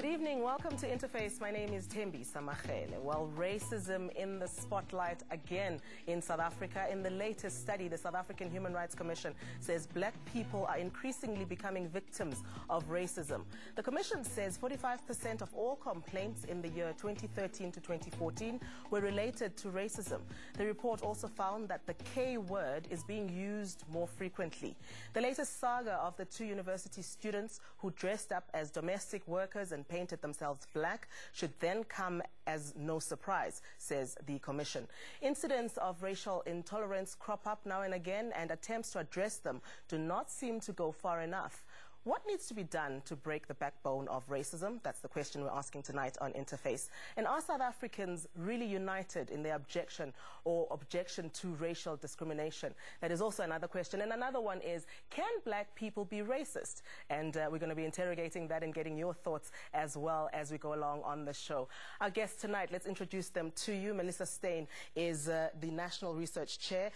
evening, welcome to Interface. My name is Thembi Samachele. Well, racism in the spotlight again in South Africa. In the latest study, the South African Human Rights Commission says black people are increasingly becoming victims of racism. The commission says 45% of all complaints in the year 2013 to 2014 were related to racism. The report also found that the K word is being used more frequently. The latest saga of the two university students who dressed up as domestic workers and painted themselves black should then come as no surprise, says the commission. Incidents of racial intolerance crop up now and again, and attempts to address them do not seem to go far enough. What needs to be done to break the backbone of racism? That's the question we're asking tonight on Interface. And are South Africans really united in their objection to racial discrimination? That is also another question. And another one is, can black people be racist? And we're going to be interrogating that and getting your thoughts as well as we go along on the show. Our guests tonight, let's introduce them to you. Melissa Steyn is the National Research Chair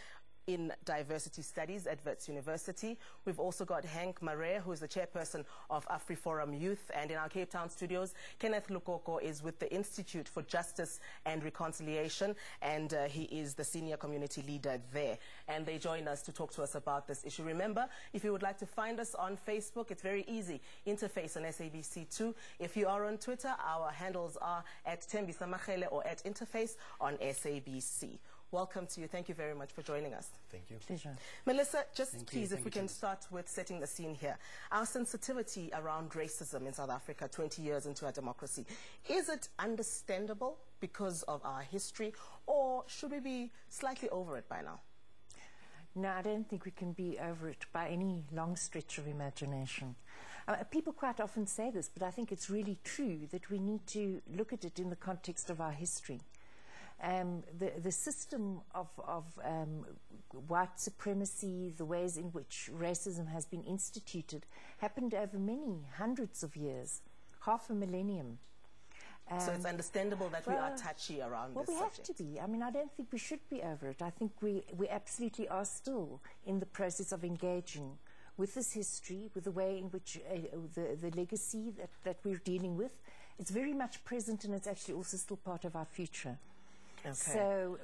in Diversity Studies at WITs University. We've also got Henk, who is the chairperson of Afriforum Youth, and in our Cape Town studios, Kenneth Lukuko is with the Institute for Justice and Reconciliation, and he is the senior community leader there. And they join us to talk to us about this issue. Remember, if you would like to find us on Facebook, it's very easy. Interface on SABC2. If you are on Twitter, our handles are at Thembi Samachele or at Interface on SABC. Welcome to you. Thank you very much for joining us. Thank you. Pleasure. Melissa, please, if we can start with setting the scene here. Our sensitivity around racism in South Africa 20 years into our democracy, is it understandable because of our history, or should we be slightly over it by now? No, I don't think we can be over it by any long stretch of imagination. People quite often say this, but I think it's really true that we need to look at it in the context of our history. The system of white supremacy, the ways in which racism has been instituted, happened over many hundreds of years, half a millennium. So it's understandable that we are touchy around this subject. Well, we have to be. I mean, I don't think we should be over it. I think we absolutely are still in the process of engaging with this history, with the way in which the legacy that we're dealing with, it's very much present, and it's actually also still part of our future. Okay. So,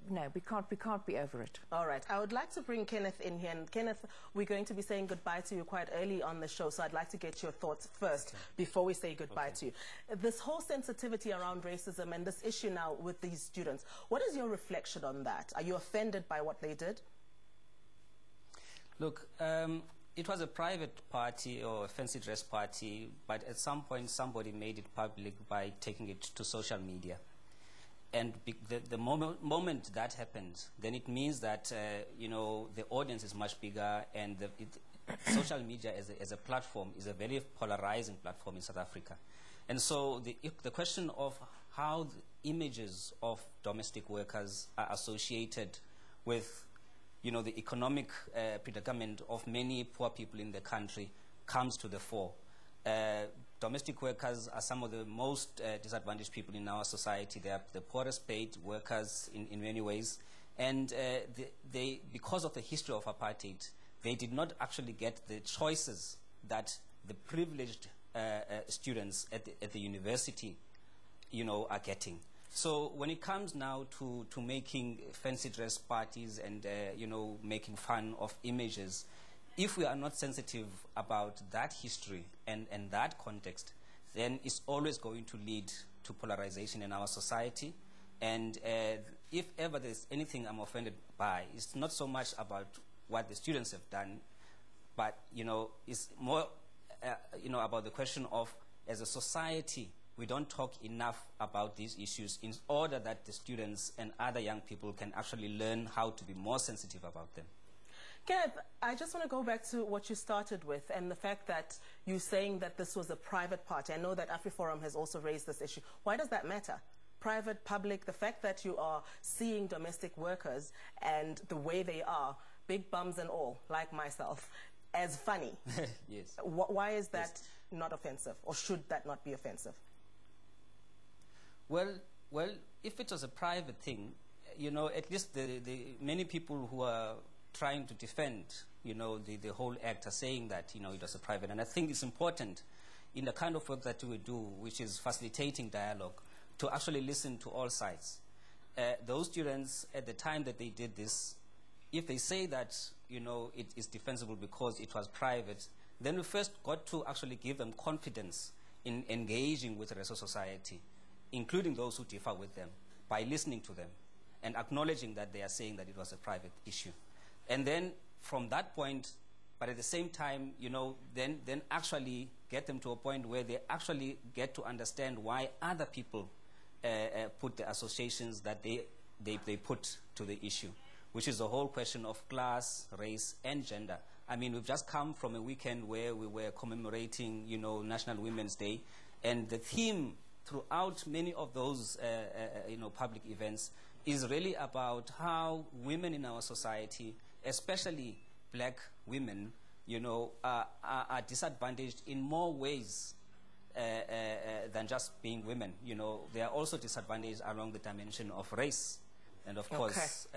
no, we can't be over it. All right. I would like to bring Kenneth in here. And Kenneth, we're going to be saying goodbye to you quite early on the show, so I'd like to get your thoughts first before we say goodbye to you. This whole sensitivity around racism and this issue now with these students, what is your reflection on that? Are you offended by what they did? Look, it was a private party or a fancy dress party, but at some point somebody made it public by taking it to social media. And the moment that happens, then it means that you know, the audience is much bigger, and social media as a platform is a very polarizing platform in South Africa. And so the question of how the images of domestic workers are associated with, you know, the economic predicament of many poor people in the country comes to the fore. Domestic workers are some of the most disadvantaged people in our society. They are the poorest paid workers in many ways. And because of the history of apartheid, they did not actually get the choices that the privileged students at the university, you know, are getting. So when it comes now to making fancy dress parties and, you know, making fun of images, if we are not sensitive about that history and that context, then it's always going to lead to polarization in our society. And if ever there's anything I'm offended by, it's not so much about what the students have done, but, you know, it's more, you know, about the question of, as a society, we don't talk enough about these issues in order that the students and other young people can actually learn how to be more sensitive about them. Kenneth, I just want to go back to what you started with and the fact that you're saying that this was a private party. I know that Afriforum has also raised this issue. Why does that matter? Private, public, the fact that you are seeing domestic workers and the way they are, big bums and all, like myself, as funny. Yes. Why is that not offensive, or should that not be offensive? Well, if it was a private thing, you know, at least the many people who are trying to defend, you know, the whole act are saying that, you know, it was a private. And I think it's important in the kind of work that we do, which is facilitating dialogue, to actually listen to all sides. Those students, at the time that they did this, if they say that, you know, it is defensible because it was private, then we first got to actually give them confidence in engaging with the rest of society, including those who differ with them, by listening to them and acknowledging that they are saying that it was a private issue. And then from that point, but at the same time, you know, then actually get them to a point where they actually get to understand why other people put the associations that they put to the issue, which is the whole question of class, race, and gender. I mean, we've just come from a weekend where we were commemorating, you know, National Women's Day, and the theme throughout many of those, you know, public events is really about how women in our society, especially black women, you know, are disadvantaged in more ways than just being women. You know, they are also disadvantaged along the dimension of race and, of course,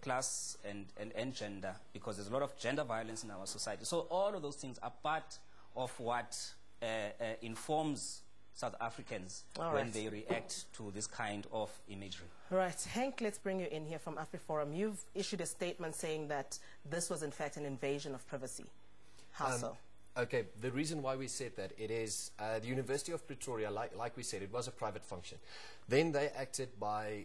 class and gender, because there's a lot of gender violence in our society. So all of those things are part of what informs South Africans when they react to this kind of imagery. Right. Henk, let's bring you in here from Afriforum. You've issued a statement saying that this was in fact an invasion of privacy. How so? Okay, the reason why we said that, it is the University of Pretoria, like we said, it was a private function. Then they acted by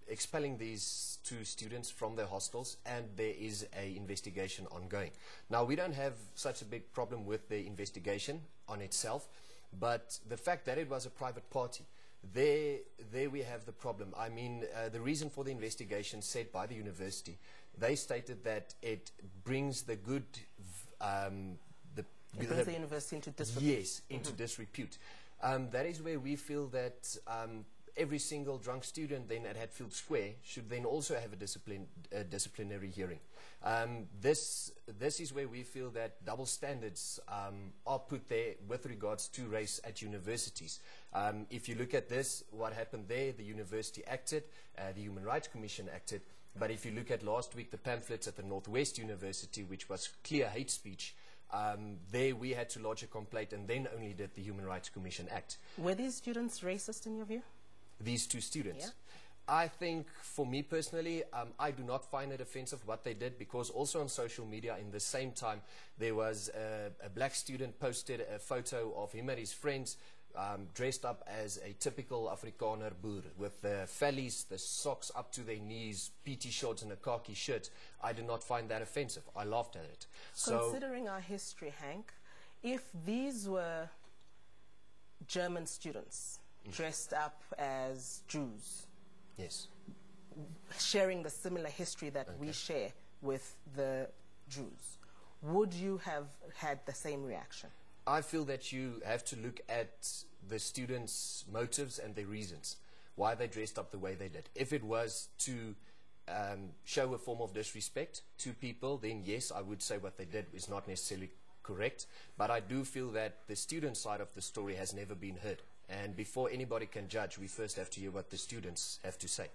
expelling these 2 students from their hostels, and there is an investigation ongoing. Now, we don't have such a big problem with the investigation on itself, but the fact that it was a private party, there we have the problem. I mean, the reason for the investigation said by the university, they stated that it brings the good, it brings the university into disrepute. Yes, into disrepute. That is where we feel that every single drunk student then at Hatfield Square should then also have a disciplinary hearing. This is where we feel that double standards are put there with regards to race at universities. If you look at this, what happened there, the university acted, the Human Rights Commission acted, but if you look at last week, the pamphlets at the Northwest University, which was clear hate speech, there we had to lodge a complaint, and then only did the Human Rights Commission act. Were these students racist in your view? These 2 students? Yeah. I think, for me personally, I do not find it offensive what they did, because also on social media in the same time there was a black student posted a photo of him and his friends dressed up as a typical Afrikaner boer, with the fellies, the socks up to their knees, PT shorts and a khaki shirt. I did not find that offensive. I laughed at it. Considering our history, Henk, if these were German students dressed up as Jews, yes, sharing the similar history that we share with the Jews, would you have had the same reaction? I feel that you have to look at the students' motives and their reasons, why they dressed up the way they did. If it was to show a form of disrespect to people, then yes, I would say what they did is not necessarily correct. But I do feel that the student side of the story has never been heard. And before anybody can judge, we first have to hear what the students have to say.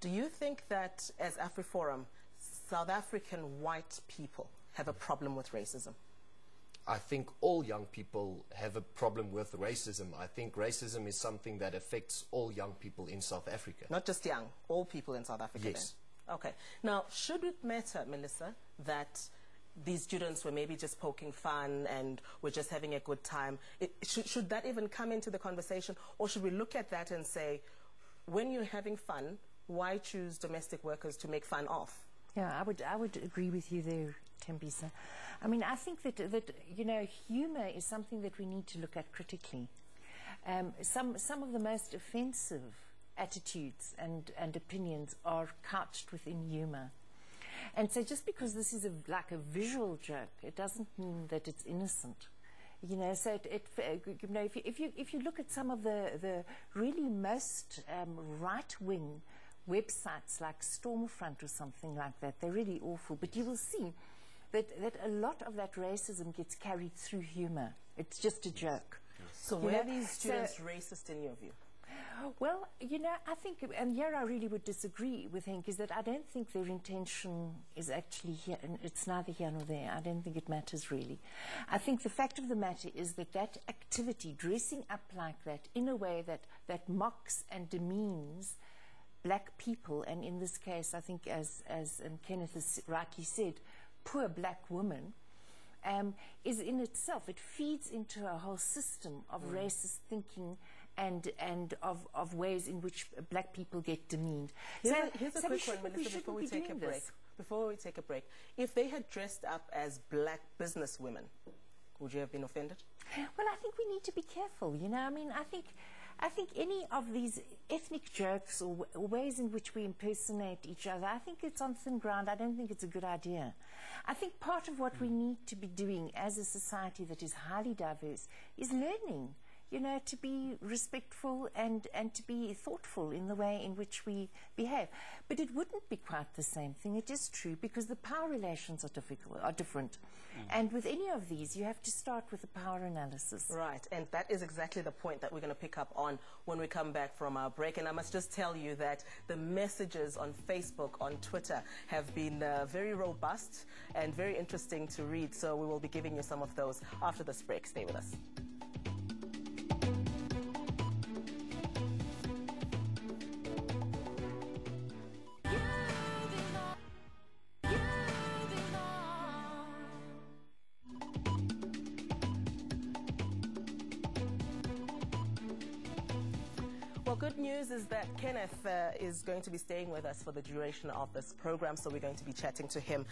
Do you think that, as Afriforum, South African white people have a problem with racism? I think all young people have a problem with racism. I think racism is something that affects all young people in South Africa. Not just young, all people in South Africa? Yes. Then? Okay. Now, should it matter, Melissa, that these students were maybe just poking fun and were just having a good time? Should that even come into the conversation? Or should we look at that and say, when you're having fun, why choose domestic workers to make fun of? Yeah, I would agree with you there, Tembisa. I mean, I think that you know, humour is something that we need to look at critically. Some of the most offensive attitudes and opinions are couched within humour. And so just because this is like a visual joke, it doesn't mean that it's innocent. You know, so you know, if you look at some of the really most right-wing websites like Stormfront or something like that, they're really awful. But you will see that a lot of that racism gets carried through humour. It's just a joke. So were these students racist in your view? Well, you know, I think, and here I really would disagree with Henk, is that I don't think their intention is actually here, and it's neither here nor there. I don't think it matters really. I think the fact of the matter is that that activity, dressing up like that, in a way that mocks and demeans black people, and in this case, I think, as Kenneth has rightly said, poor black women, is in itself, it feeds into a whole system of racist thinking and of ways in which black people get demeaned. Here's a quick one, Melissa, before we take a break. Before we take a break, if they had dressed up as black business women, would you have been offended? Well, I think we need to be careful, you know. I mean, I think any of these ethnic jokes or ways in which we impersonate each other, I think it's on thin ground. I don't think it's a good idea. I think part of what we need to be doing as a society that is highly diverse is learning, you know, to be respectful and to be thoughtful in the way in which we behave. But it wouldn't be quite the same thing, it is true, because the power relations are different. And with any of these, you have to start with a power analysis. Right, and that is exactly the point that we're going to pick up on when we come back from our break. And I must just tell you that the messages on Facebook, on Twitter, have been very robust and very interesting to read. So we will be giving you some of those after this break. Stay with us. Well, good news is that Kenneth is going to be staying with us for the duration of this program, so we're going to be chatting to him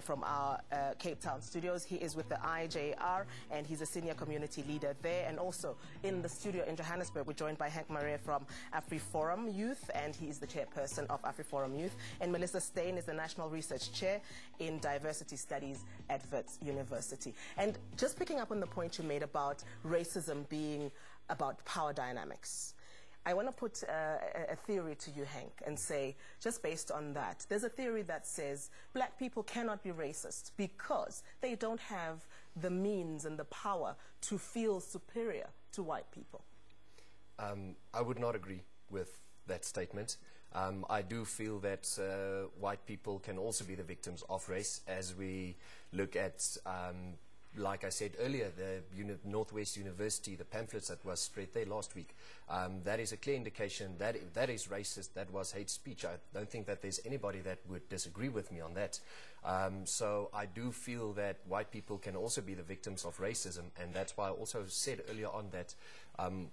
from our Cape Town studios. He is with the IJR, and he's a senior community leader there. And also in the studio in Johannesburg, we're joined by Henk Maree from Afriforum Youth, and he is the chairperson of Afriforum Youth. And Melissa Steyn is the National Research Chair in Diversity Studies at WITs University. And just picking up on the point you made about racism being about power dynamics, I want to put a theory to you, Henk, and say, just based on that, there's a theory that says black people cannot be racist because they don't have the means and the power to feel superior to white people. I would not agree with that statement. I do feel that white people can also be the victims of race, as we look at like I said earlier, the Northwest University, the pamphlets that was spread there last week, that is a clear indication that that is racist, that was hate speech. I don't think that there's anybody that would disagree with me on that. So I do feel that white people can also be the victims of racism, and that's why I also said earlier on that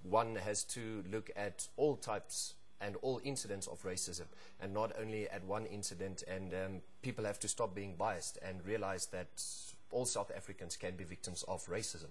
one has to look at all types and all incidents of racism, and not only at one incident, and people have to stop being biased and realize that all South Africans can be victims of racism.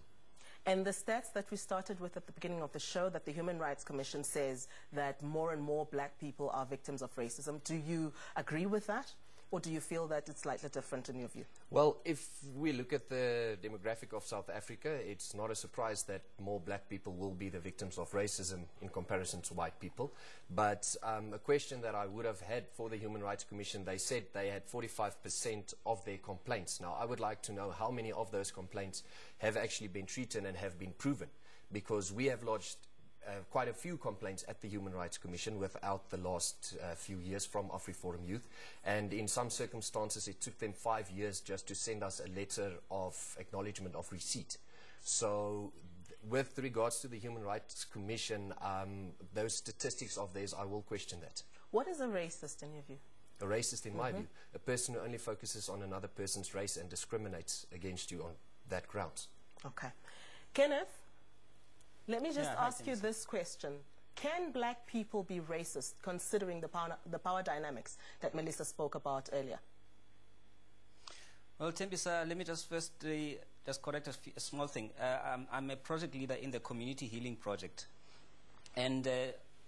And the stats that we started with at the beginning of the show, that the Human Rights Commission says that more and more black people are victims of racism. Do you agree with that? Or do you feel that it's slightly different in your view? Well, if we look at the demographic of South Africa, it's not a surprise that more black people will be the victims of racism in comparison to white people. But a question that I would have had for the Human Rights Commission, they said they had 45% of their complaints. Now, I would like to know how many of those complaints have actually been treated and have been proven, because we have lodged quite a few complaints at the Human Rights Commission without the last few years from Afriforum Youth, and in some circumstances it took them 5 years just to send us a letter of acknowledgement of receipt. So with regards to the Human Rights Commission, those statistics of theirs, I will question that. What is a racist in your view? A racist, in my view, a person who only focuses on another person's race and discriminates against you on that grounds. Okay. Kenneth, let me just ask you this question. Can black people be racist, considering the power dynamics that Melissa spoke about earlier? Well, Tembisa, let me just firstly just correct a small thing. I'm a project leader in the Community Healing Project. And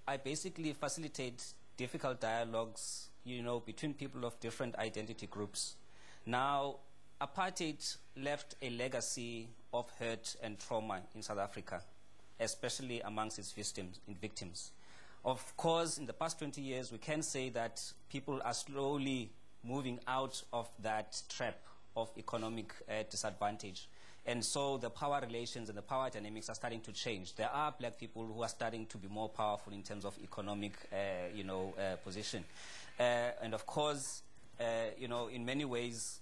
I basically facilitate difficult dialogues, you know, between people of different identity groups. Now, apartheid left a legacy of hurt and trauma in South Africa, especially amongst its victims. Of course, in the past 20 years, we can say that people are slowly moving out of that trap of economic disadvantage. And so the power relations and the power dynamics are starting to change. There are black people who are starting to be more powerful in terms of economic, position. And of course, in many ways,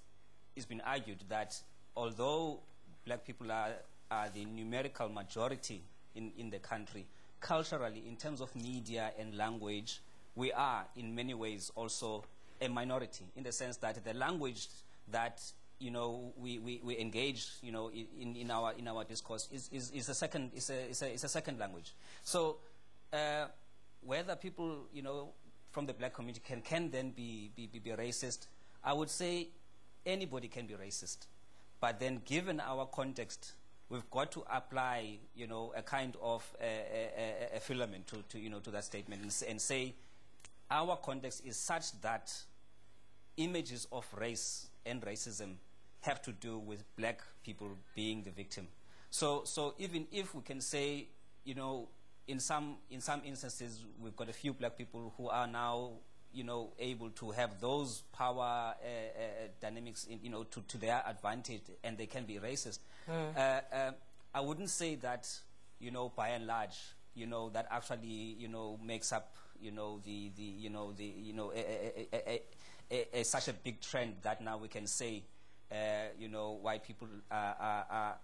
it's been argued that although black people are the numerical majority in the country, culturally, in terms of media and language, we are in many ways also a minority, in the sense that the language that we engage in our discourse is a second language. So whether people from the black community can then be racist, I would say anybody can be racist, but then given our context, we've got to apply a kind of a filament to that statement and say our context is such that images of race and racism have to do with black people being the victim. So even if we can say, in some instances we've got a few black people who are now, able to have those power dynamics, to their advantage, and they can be racist. I wouldn't say that, by and large, that actually, makes up, such a big trend that now we can say, white people have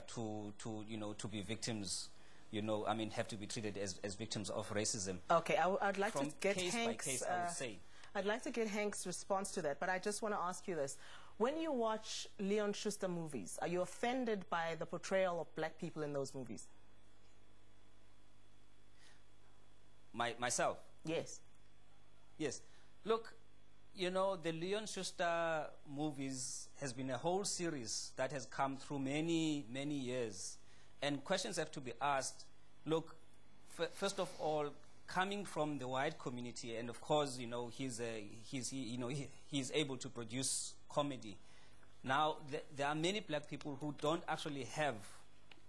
to be victims, have to be treated as victims of racism. Okay, I'd like to get case Henk's, by case, I would say. I'd like to get Henk's response to that, but I just want to ask you this. When you watch Leon Schuster movies, are you offended by the portrayal of black people in those movies? Myself? Yes. Yes. Look, the Leon Schuster movies has been a whole series that has come through many, many years. And questions have to be asked. Look, first of all, coming from the white community, and of course, he's able to produce comedy. Now, there are many black people who don't actually have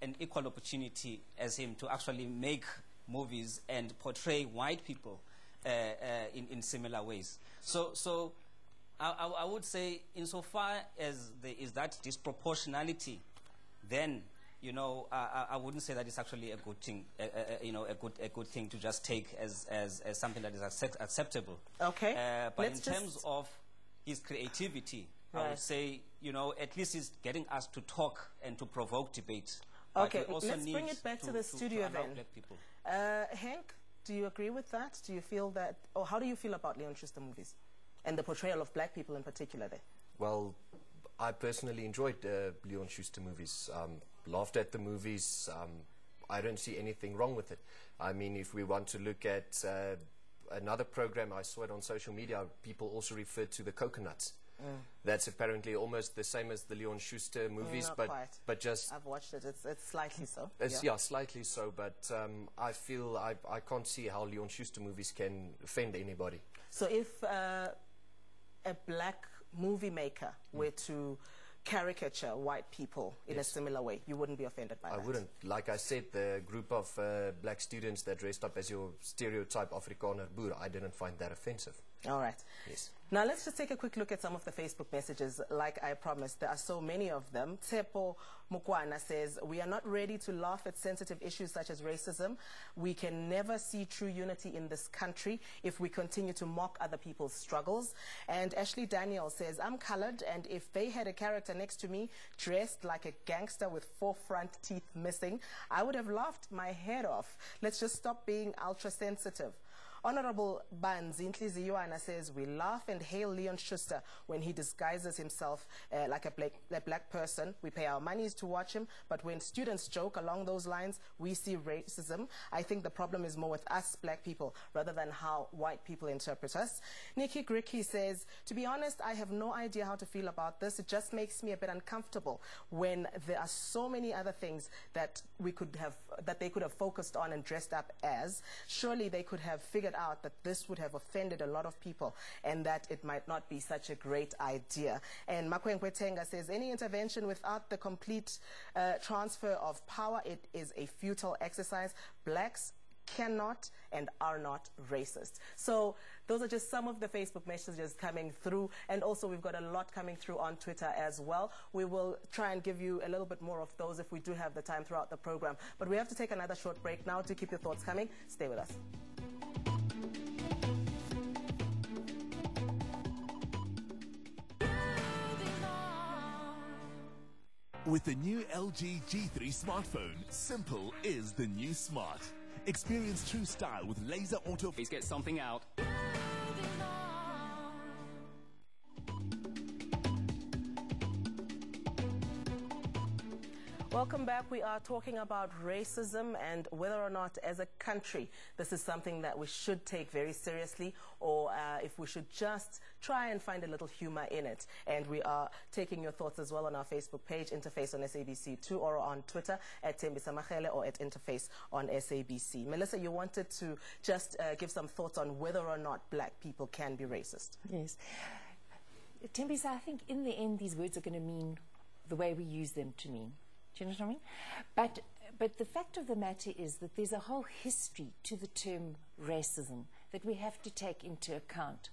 an equal opportunity as him to actually make movies and portray white people in similar ways. So I would say, insofar as there is that disproportionality, then I wouldn't say that it's actually a good thing, a good thing to just take as something that is acceptable. Okay. But in terms of his creativity, I would say, at least he's getting us to talk and to provoke debate. Okay, let's bring it back to the studio then. Henk, do you agree with that? Do you feel that, or how do you feel about Leon Schuster movies and the portrayal of black people in particular there? Well, I personally enjoyed Leon Schuster movies. Laughed at the movies. I don't see anything wrong with it. I mean, if we want to look at another program, I saw it on social media, people also referred to the Coconuts. That's apparently almost the same as the Leon Schuster movies, but just... I've watched it. It's slightly so. Yeah, slightly so, but I feel I can't see how Leon Schuster movies can offend anybody. So if a black movie maker were to caricature white people in a similar way, you wouldn't be offended by that? I wouldn't. Like I said, the group of black students that dressed up as your stereotype Afrikaner boer, I didn't find that offensive. All right. Yes. Now let's just take a quick look at some of the Facebook messages. Like I promised, there are so many of them. Tsepo Mukwana says, we are not ready to laugh at sensitive issues such as racism. We can never see true unity in this country if we continue to mock other people's struggles. And Ashley Daniel says, I'm colored, and if they had a character next to me dressed like a gangster with 4 front teeth missing, I would have laughed my head off. Let's just stop being ultra sensitive. Honorable Banzi Ntliziwana says, we laugh and hail Leon Schuster when he disguises himself like a black person. We pay our monies to watch him, but when students joke along those lines, we see racism. I think the problem is more with us black people rather than how white people interpret us. Nikki Gricky says, to be honest, I have no idea how to feel about this. It just makes me a bit uncomfortable when there are so many other things that they could have focused on and dressed up as. Surely they could have figured out that this would have offended a lot of people and that it might not be such a great idea. And Makwenkwe Tenga says, any intervention without the complete transfer of power, it is a futile exercise. Blacks cannot and are not racist. So those are just some of the Facebook messages coming through, and also we've got a lot coming through on Twitter as well. We will try and give you a little bit more of those if we do have the time throughout the program. But we have to take another short break now. To keep your thoughts coming, stay with us. With the new LG G3 smartphone, simple is the new smart. Experience true style with laser auto. Please get something out. Welcome back. We are talking about racism and whether or not as a country this is something that we should take very seriously, or if we should just try and find a little humor in it. And we are taking your thoughts as well on our Facebook page, Interface on SABC2, or on Twitter at Thembi Samachele or at Interface on SABC. Melissa, you wanted to just give some thoughts on whether or not black people can be racist. Yes. Thembi, I think in the end these words are going to mean the way we use them to mean. Do you know what I mean? But the fact of the matter is that there's a whole history to the term racism that we have to take into account.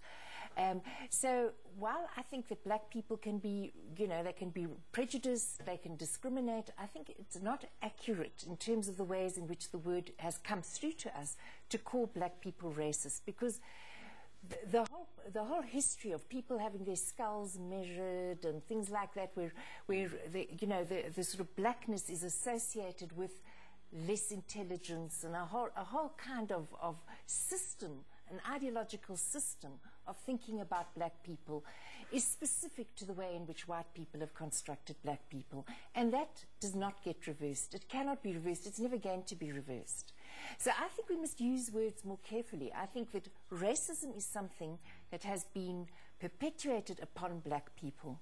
So while I think that black people can be, they can be prejudiced, they can discriminate, I think it's not accurate in terms of the ways in which the word has come through to us to call black people racist, because the whole history of people having their skulls measured and things like that, where the sort of blackness is associated with less intelligence, and a whole kind of system, an ideological system of thinking about black people, is specific to the way in which white people have constructed black people, and that does not get reversed. It cannot be reversed. It's never going to be reversed. So I think we must use words more carefully. I think that racism is something that has been perpetuated upon black people,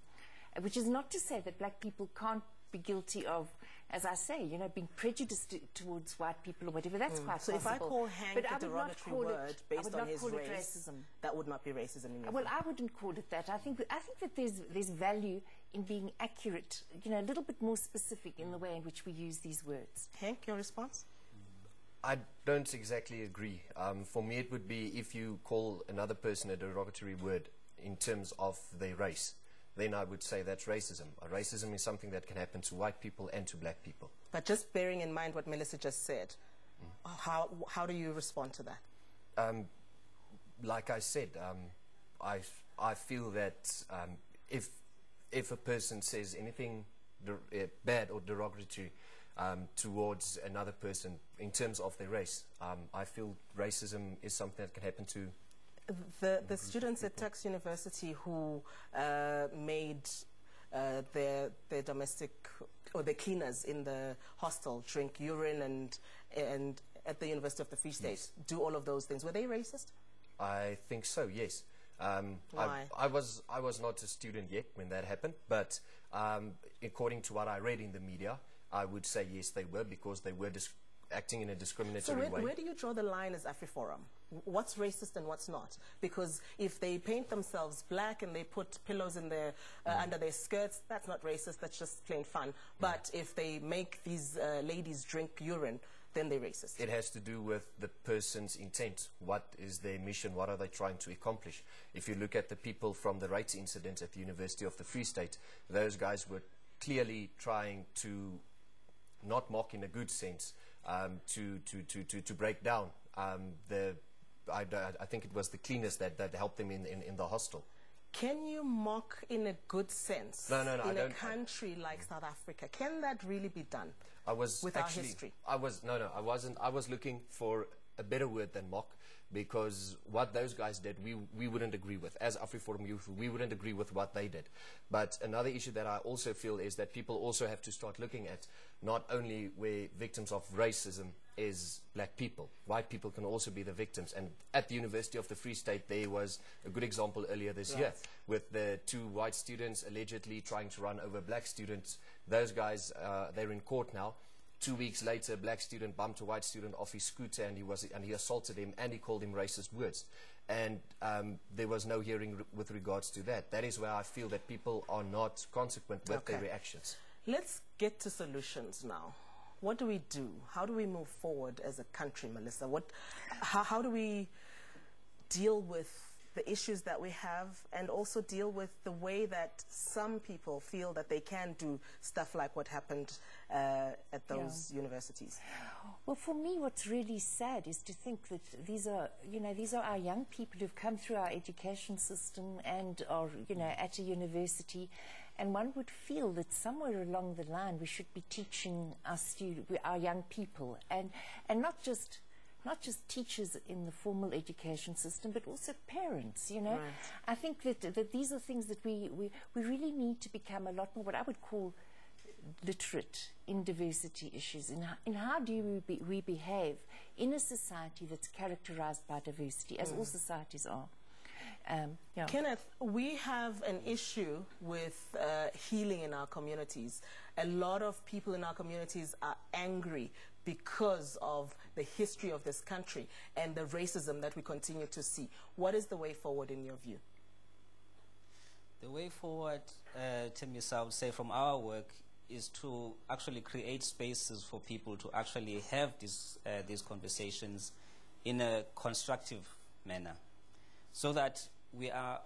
which is not to say that black people can't be guilty of, as I say, being prejudiced towards white people or whatever. That's quite so possible. If I call Henk a derogatory word based on his race, that would not be racism in your view? I wouldn't call it that. I think that there's value in being accurate, a little bit more specific in the way in which we use these words. Henk, your response? I don't exactly agree. For me, it would be if you call another person a derogatory word in terms of their race, then I would say that's racism. Racism is something that can happen to white people and to black people. But just bearing in mind what Melissa just said, how do you respond to that? Like I said, I feel that if a person says anything bad or derogatory towards another person in terms of their race, I feel racism is something that can happen to the students at Tuks University who made their domestic, or their cleaners in the hostel drink urine and at the University of the Free State, yes, do all of those things. Were they racist? I think so, yes. Why? I was not a student yet when that happened, but according to what I read in the media, I would say yes, they were, because they were acting in a discriminatory way. So where do you draw the line as Afriforum? What's racist and what's not? Because if they paint themselves black and they put pillows in their under their skirts, that's not racist, that's just plain fun. But if they make these ladies drink urine, then they're racist. It has to do with the person's intent. What is their mission? What are they trying to accomplish? If you look at the people from the rights incident at the University of the Free State, those guys were clearly trying to not mock in a good sense, to break down I think it was the cleaners that helped them in the hostel. Can you mock in a good sense? No, in a country like South Africa? Can that really be done? With our history? I wasn't. I was looking for a better word than mock, because what those guys did, we wouldn't agree with. As Afriforum youth, we wouldn't agree with what they did. But another issue that I also feel is that people also have to start looking at not only where victims of racism is black people. White people can also be the victims. And at the University of the Free State, there was a good example earlier this year with the 2 white students allegedly trying to run over black students. Those guys, they're in court now. 2 weeks later, a black student bumped a white student off his scooter, and he assaulted him, and he called him racist words. And there was no hearing with regards to that. That is where I feel that people are not consequent with their reactions. Let's get to solutions now. what do we do? How do we move forward as a country, Melissa? How do we deal with the issues that we have, and also deal with the way that some people feel that they can do stuff like what happened at those universities? Well, for me, what's really sad is to think that these are our young people who've come through our education system and are, at a university, and one would feel that somewhere along the line we should be teaching our young people, and not just teachers in the formal education system, but also parents, Right. I think that these are things that we really need to become a lot more what I would call literate in diversity issues, in how do we behave in a society that's characterized by diversity, as all societies are. Kenneth, we have an issue with healing in our communities. A lot of people in our communities are angry because of the history of this country and the racism that we continue to see. What is the way forward in your view? The way forward, Temisa, I would say from our work is to actually create spaces for people to actually have these conversations in a constructive manner, so that we are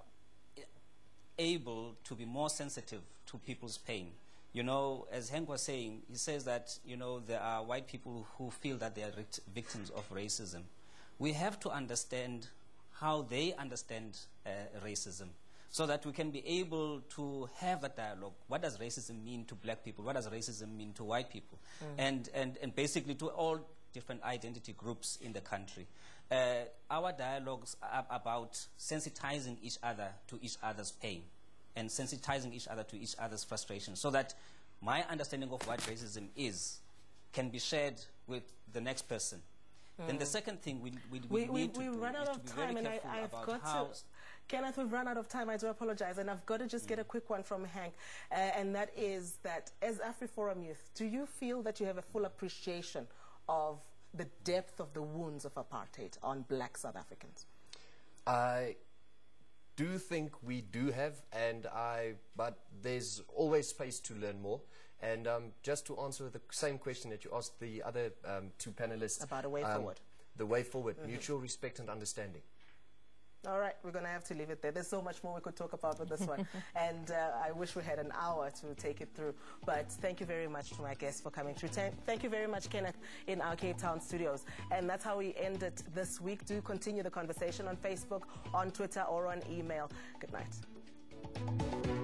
able to be more sensitive to people's pain. As Henk was saying, he says that, there are white people who feel that they are victims of racism. We have to understand how they understand racism, so that we can be able to have a dialogue. What does racism mean to black people? What does racism mean to white people? And basically to all different identity groups in the country. Our dialogues are about sensitizing each other to each other's pain, and sensitizing each other to each other's frustration, so that my understanding of what racism is can be shared with the next person. Then the second thing we need to do run out is of to be time, very and careful I've about got how... Kenneth, we've run out of time. I do apologize, and I've got to just get a quick one from Henk, and that is that as Afriforum youth, do you feel that you have a full appreciation of the depth of the wounds of apartheid on black South Africans? I do think we do have, but there's always space to learn more. And just to answer the same question that you asked the other two panelists. About a way forward. The way forward, mutual respect and understanding. All right, we're going to have to leave it there. There's so much more we could talk about with this one. And I wish we had an hour to take it through. But thank you very much to my guests for coming through. Thank you very much, Kenneth, in our Cape Town studios. And that's how we end it this week. Do continue the conversation on Facebook, on Twitter, or on email. Good night.